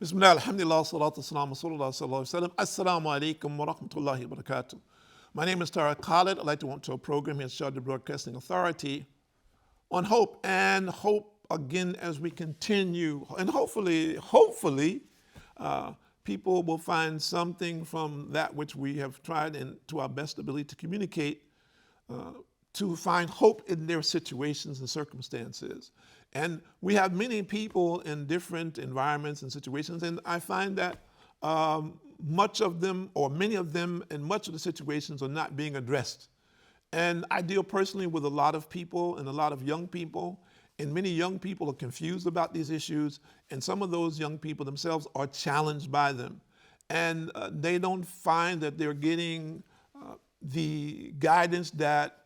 Bismillah, alhamdulillah, salatu wassalamu rasulullah sallallahu alaihi wasallam. Assalamu alaikum wa rahmatullahi wa barakatuh. My name is Tariq Khalid. I'd like to welcome to a program here at Sharjah Broadcasting Authority on hope, and hope again as we continue. And hopefully, people will find something from that which we have tried and to our best ability to communicate, to find hope in their situations and circumstances. And we have many people in different environments and situations, and I find that much of them, or many of them, and much of the situations are not being addressed. And I deal personally with a lot of people and a lot of young people, and many young people are confused about these issues, and some of those young people themselves are challenged by them. And they don't find that they're getting the guidance that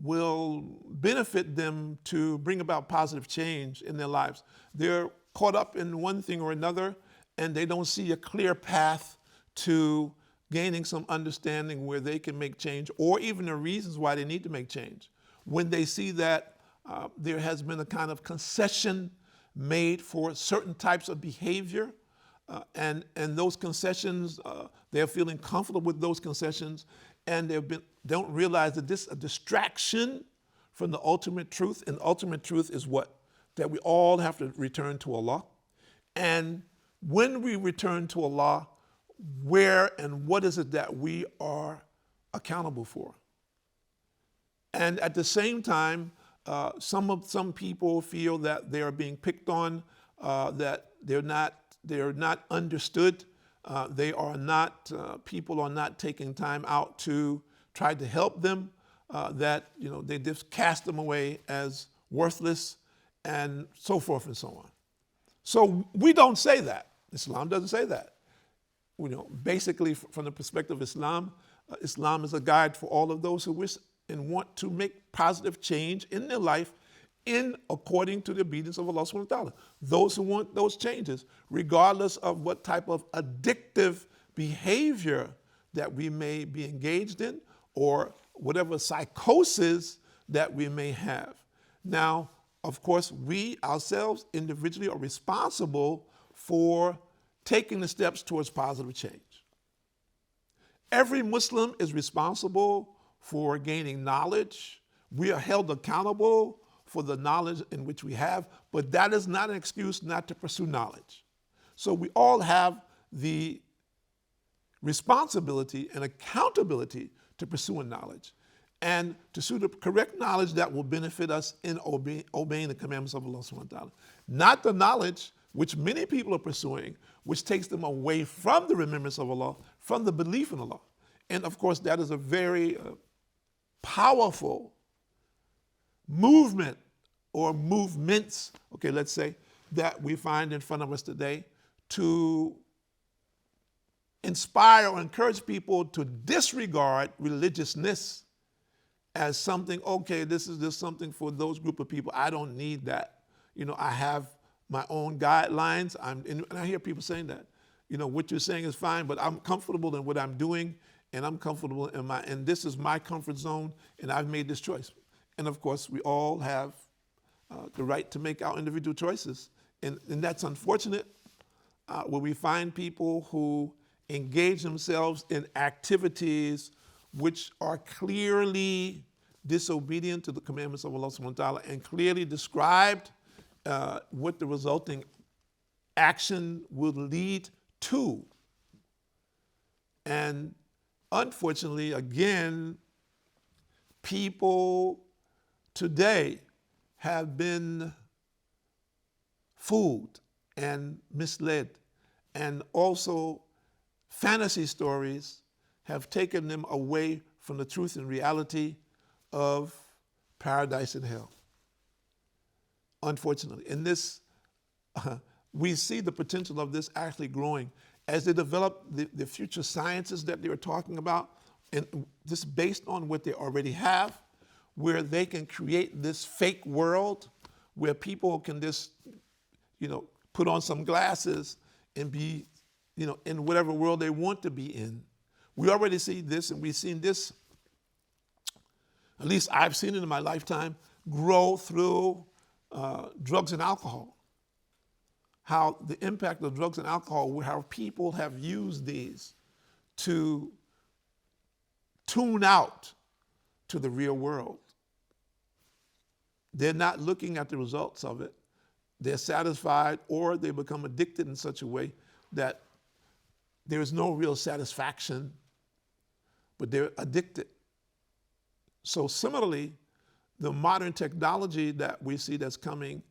will benefit them to bring about positive change in their lives. They're caught up in one thing or another, and they don't see a clear path to gaining some understanding where they can make change, or even the reasons why they need to make change. When they see that there has been a kind of concession made for certain types of behavior, and those concessions, they're feeling comfortable with those concessions, and don't realize that this is a distraction from the ultimate truth. And the ultimate truth is what? That we all have to return to Allah. And when we return to Allah, where and what is it that we are accountable for? And at the same time, some people feel that they are being picked on, that they're not understood. People are not taking time out to try to help them, that they just cast them away as worthless, and so forth and so on. So we don't say that. Islam doesn't say that. Basically from the perspective of Islam, Islam is a guide for all of those who wish and want to make positive change in their life according to the obedience of Allah subhanahu wa ta'ala. Those who want those changes, regardless of what type of addictive behavior that we may be engaged in, or whatever psychosis that we may have. Now, of course, we ourselves individually are responsible for taking the steps towards positive change. Every Muslim is responsible for gaining knowledge. We are held accountable for the knowledge in which we have, but that is not an excuse not to pursue knowledge. So we all have the responsibility and accountability to pursuing knowledge, and to pursue the correct knowledge that will benefit us in obeying the commandments of Allah subhanahu wa ta'ala. Not the knowledge which many people are pursuing, which takes them away from the remembrance of Allah, from the belief in Allah. And of course, that is a very powerful movement, or movements, let's say, that we find in front of us today to inspire or encourage people to disregard religiousness as something, this is just something for those group of people. I don't need that. I have my own guidelines. And I hear people saying that. What you're saying is fine, but I'm comfortable in what I'm doing, and I'm comfortable and this is my comfort zone, and I've made this choice. And of course, we all have the right to make our individual choices. And that's unfortunate when we find people who engage themselves in activities which are clearly disobedient to the commandments of Allah subhanahu wa ta'ala, and clearly described what the resulting action will lead to. And unfortunately, again, people today have been fooled and misled, and also fantasy stories have taken them away from the truth and reality of paradise and hell. Unfortunately, in this, we see the potential of this actually growing as they develop the future sciences that they are talking about, and this based on what they already have, where they can create this fake world where people can just, put on some glasses and be, in whatever world they want to be in. We already see this, and we've seen this, at least I've seen it in my lifetime, grow through drugs and alcohol. how the impact of drugs and alcohol, how people have used these to tune out to the real world. They're not looking at the results of it. They're satisfied, or they become addicted in such a way that there is no real satisfaction, but they're addicted. So similarly, the modern technology that we see that's coming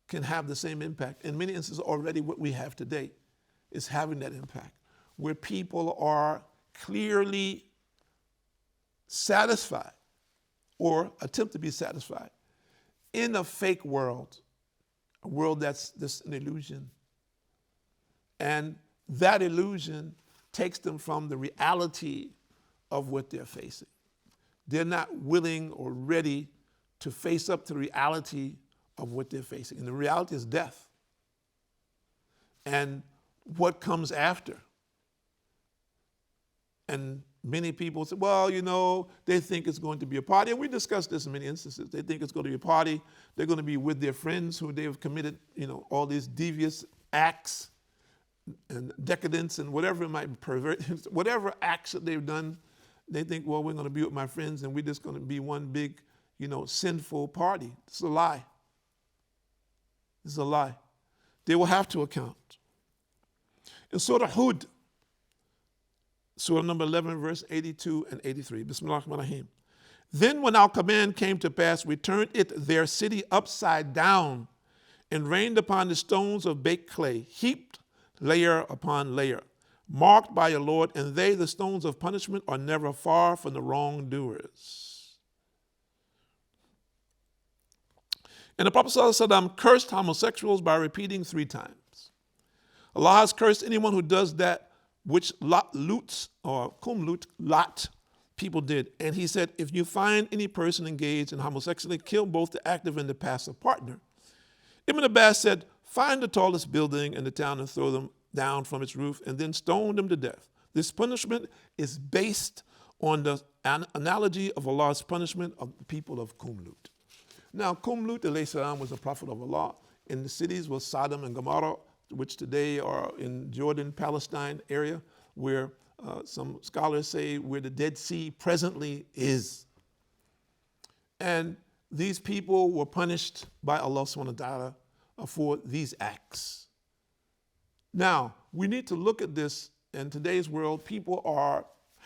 can have the same impact. In many instances, already what we have today is having that impact, where people are clearly satisfied or attempt to be satisfied in a fake world, a world that's just an illusion. And that illusion takes them from the reality of what they're facing. They're not willing or ready to face up to the reality of what they're facing. And the reality is death. And what comes after. And many people say, well, you know, they think it's going to be a party. And we discussed this in many instances. They think it's going to be a party. They're going to be with their friends who they've committed, all these devious acts and decadence and whatever it might pervert, whatever acts that they've done. They think, well, we're going to be with my friends and we're just going to be one big, sinful party. It's a lie. It's a lie. They will have to account. In Surah Hud, Surah number 11, verse 82 and 83. Bismillah ar-Rahman ar-Rahim. Then when our command came to pass, we turned it, their city, upside down and rained upon the stones of baked clay, heaped layer upon layer, marked by your Lord, and they, the stones of punishment, are never far from the wrongdoers. And the Prophet ﷺ cursed homosexuals by repeating 3 times. Allah has cursed anyone who does that which Lut's or Lot people did. And he said, if you find any person engaged in homosexuality, kill both the active and the passive partner. Ibn Abbas said, find the tallest building in the town and throw them down from its roof and then stone them to death. This punishment is based on the analogy of Allah's punishment of the people of Lut. Now, Lut alayhi salam was a prophet of Allah. In the cities was Sodom and Gomorrah, which today are in Jordan, Palestine area, where some scholars say where the Dead Sea presently is. And these people were punished by Allah subhanahu wa ta'ala for these acts. Now, we need to look at this. In today's world, people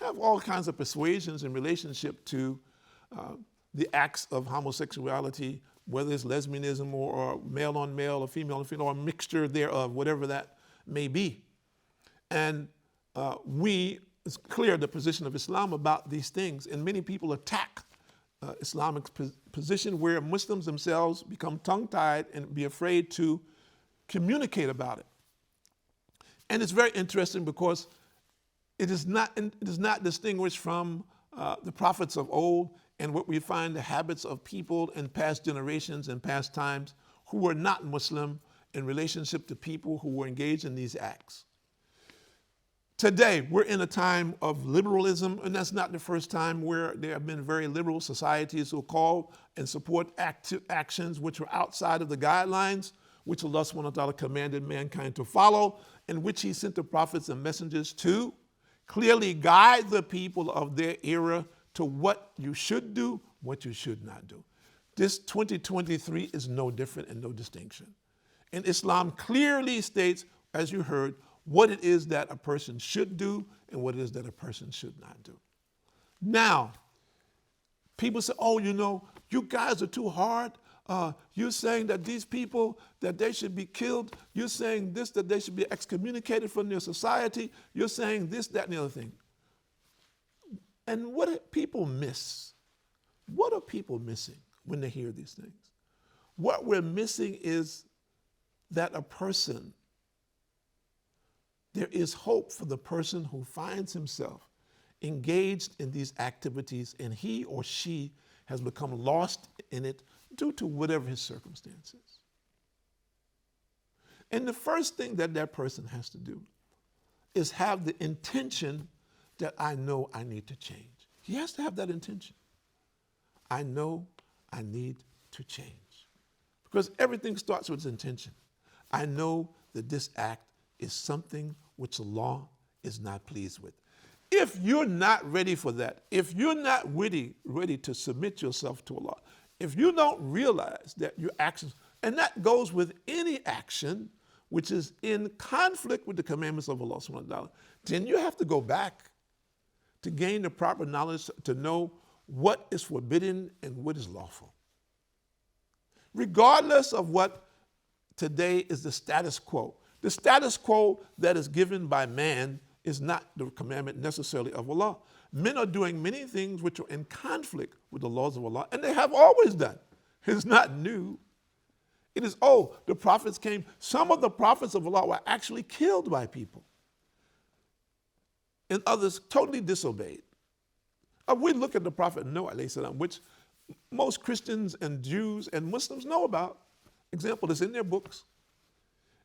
have all kinds of persuasions in relationship to the acts of homosexuality, whether it's lesbianism or male on male or female on female or a mixture thereof, whatever that may be. And it's clear the position of Islam about these things. And many people attack Islamic position where Muslims themselves become tongue-tied and be afraid to communicate about it. And it's very interesting because it is not distinguished from the prophets of old and what we find the habits of people in past generations and past times who were not Muslim in relationship to people who were engaged in these acts. Today, we're in a time of liberalism, and that's not the first time where there have been very liberal societies who call and support actions which are outside of the guidelines which Allah subhanahu wa ta'ala commanded mankind to follow, and which he sent the prophets and messengers to clearly guide the people of their era to what you should do, what you should not do. This 2023 is no different and no distinction. And Islam clearly states, as you heard, what it is that a person should do and what it is that a person should not do. Now, people say, oh, you guys are too hard. You're saying that these people, that they should be killed. You're saying this, that they should be excommunicated from their society. You're saying this, that, and the other thing. And what do people miss? What are people missing when they hear these things? What we're missing is that there is hope for the person who finds himself engaged in these activities and he or she has become lost in it due to whatever his circumstances. And the first thing that person has to do is have the intention that I know I need to change. He has to have that intention. I know I need to change. Because everything starts with intention. I know that this act is something which Allah is not pleased with. If you're not ready for that, if you're not ready to submit yourself to Allah, if you don't realize that your actions, and that goes with any action which is in conflict with the commandments of Allah subhanahu wa ta'ala, then you have to go back to gain the proper knowledge to know what is forbidden and what is lawful. Regardless of what today is the status quo. The status quo that is given by man is not the commandment necessarily of Allah. Men are doing many things which are in conflict with the laws of Allah, and they have always done. It's not new. It is, the prophets came. Some of the prophets of Allah were actually killed by people, and others totally disobeyed. We look at the Prophet Noah, which most Christians and Jews and Muslims know about. Example, it's in their books.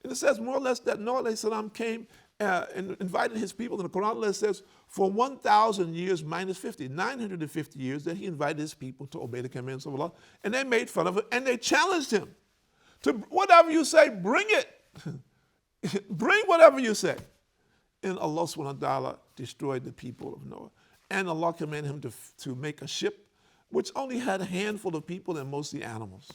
And it says more or less that Noah came and invited his people. In the Quran, it says for 1,000 years minus 50, 950 years that he invited his people to obey the commandments of Allah. And they made fun of it and they challenged him to whatever you say, bring it. Bring whatever you say. And Allah subhanahu wa ta'ala destroyed the people of Noah. And Allah commanded him to make a ship which only had a handful of people and mostly animals.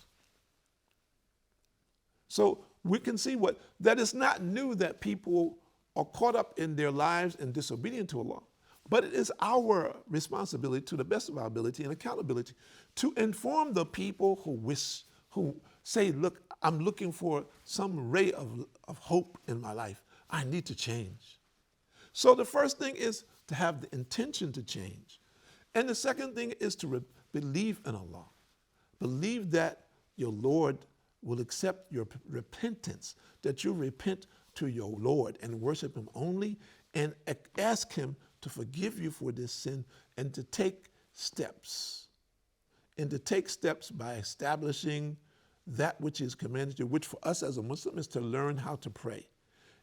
So we can see that it's not new that people are caught up in their lives and disobedient to Allah. But it is our responsibility, to the best of our ability and accountability, to inform the people who say, look, I'm looking for some ray of hope in my life. I need to change. So the first thing is to have the intention to change. And the second thing is to believe in Allah. Believe that your Lord will accept your repentance, that you repent to your Lord and worship him only, and ask him to forgive you for this sin, and to take steps. And to take steps by establishing that which is commanded you, which for us as a Muslim is to learn how to pray.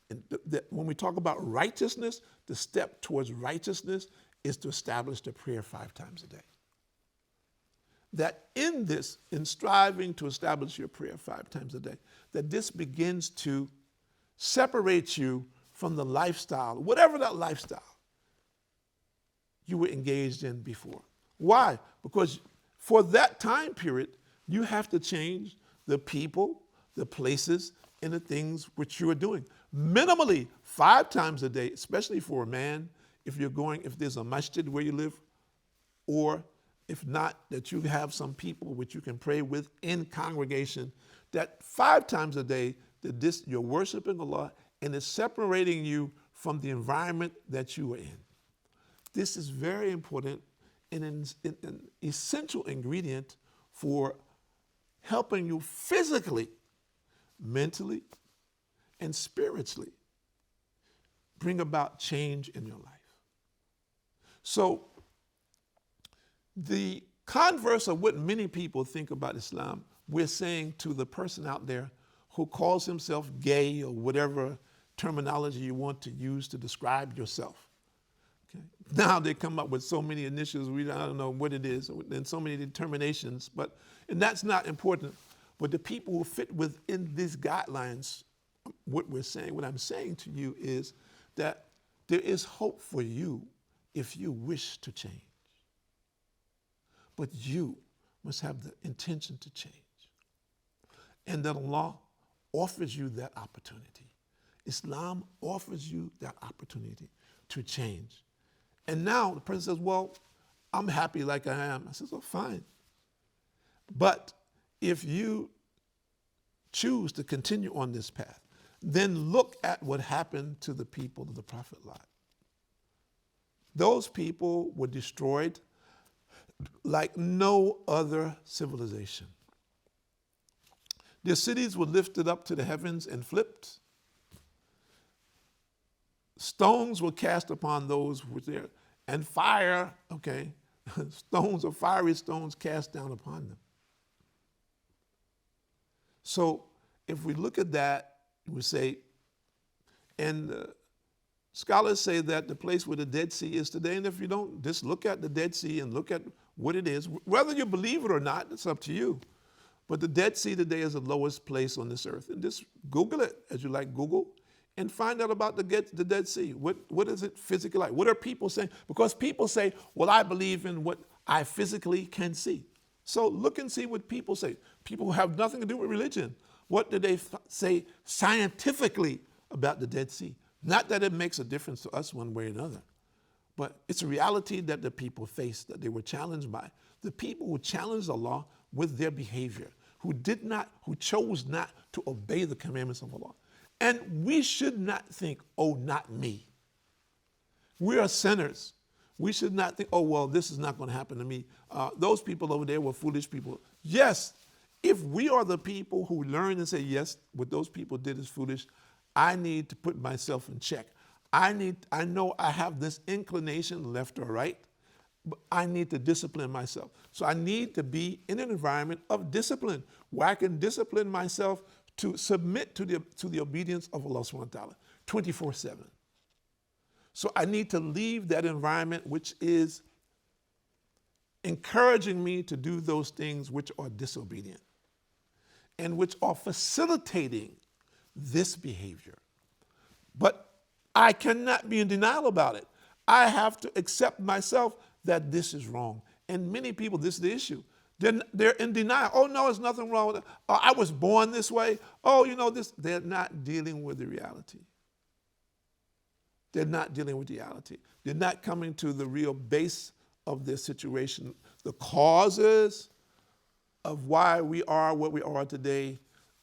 And when we talk about righteousness, the step towards righteousness is to establish the prayer 5 times a day. That in striving to establish your prayer 5 times a day, that this begins to separate you from the lifestyle, whatever that lifestyle you were engaged in before. Why? Because for that time period, you have to change the people, the places, and the things which you are doing. Minimally 5 times a day, especially for a man, if there's a masjid where you live, or if not, that you have some people which you can pray with in congregation, that 5 times a day, that you're worshiping Allah and it's separating you from the environment that you are in. This is very important and an essential ingredient for helping you physically, mentally, and spiritually bring about change in your life. So the converse of what many people think about Islam, we're saying to the person out there who calls himself gay or whatever terminology you want to use to describe yourself. Okay? Now they come up with so many initials, I don't know what it is, and so many determinations, and that's not important. But the people who fit within these guidelines, what I'm saying to you is that there is hope for you if you wish to change. But you must have the intention to change. And that Allah offers you that opportunity. Islam offers you that opportunity to change. And now the person says, well, I'm happy like I am. I says, oh, fine. But if you choose to continue on this path, then look at what happened to the people of the Prophet Lot. Those people were destroyed like no other civilization. Their cities were lifted up to the heavens and flipped. Stones were cast upon those who were there, and fire, stones or fiery stones cast down upon them. So if we look at that, we say, and scholars say that the place where the Dead Sea is today, and if you don't, just look at the Dead Sea and look at what it is. Whether you believe it or not, it's up to you. But the Dead Sea today is the lowest place on this earth. And just Google it, as you like Google, and find out about the Dead Sea. What is it physically like? What are people saying? Because people say, well, I believe in what I physically can see. So look and see what people say. People who have nothing to do with religion. What do they say scientifically about the Dead Sea? Not that it makes a difference to us one way or another, but it's a reality that the people faced, that they were challenged by. The people who challenged Allah with their behavior, who chose not to obey the commandments of Allah. And we should not think, oh, not me. We are sinners. We should not think, oh, well, this is not going to happen to me. Those people over there were foolish people. Yes, if we are the people who learn and say, yes, what those people did is foolish, I need to put myself in check. I know I have this inclination, left or right, but I need to discipline myself. So I need to be in an environment of discipline where I can discipline myself to submit to the obedience of Allah subhanahu wa ta'ala 24/7. So I need to leave that environment which is encouraging me to do those things which are disobedient and which are facilitating this behavior. But I cannot be in denial about it. I have to accept myself that this is wrong. And many people, this is the issue. They're in denial. Oh, no, there's nothing wrong with it. Oh, I was born this way. Oh, this. They're not dealing with the reality. They're not dealing with reality. They're not coming to the real base of their situation, the causes of why we are what we are today,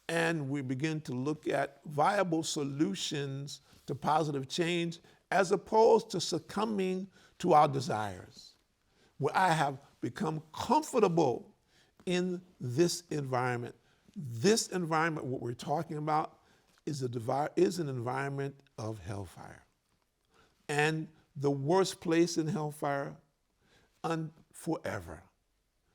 and we begin to look at viable solutions to positive change as opposed to succumbing to our desires, where I have become comfortable in this environment. This environment, what we're talking about, is an environment of hellfire. And the worst place in hellfire forever.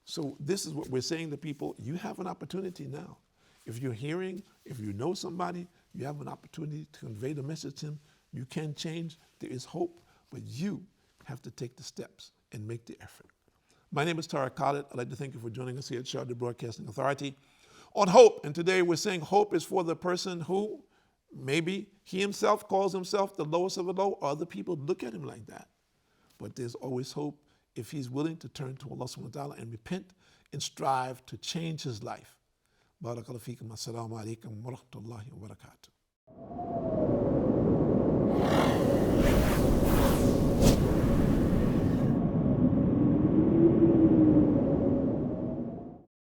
So this is what we're saying to people. You have an opportunity now. If you're hearing, if you know somebody, you have an opportunity to convey the message to him. You can change. There is hope, but you have to take the steps and make the effort. My name is Tariq Khalid. I'd like to thank you for joining us here at Sharjah Broadcasting Authority on hope. And today we're saying hope is for the person who maybe he himself calls himself the lowest of the low. Other people look at him like that. But there's always hope if he's willing to turn to Allah subhanahu wa ta'ala and repent and strive to change his life. Barakallahu feekum. Assalamu alaikum wa rahmatullahi wa barakatuh.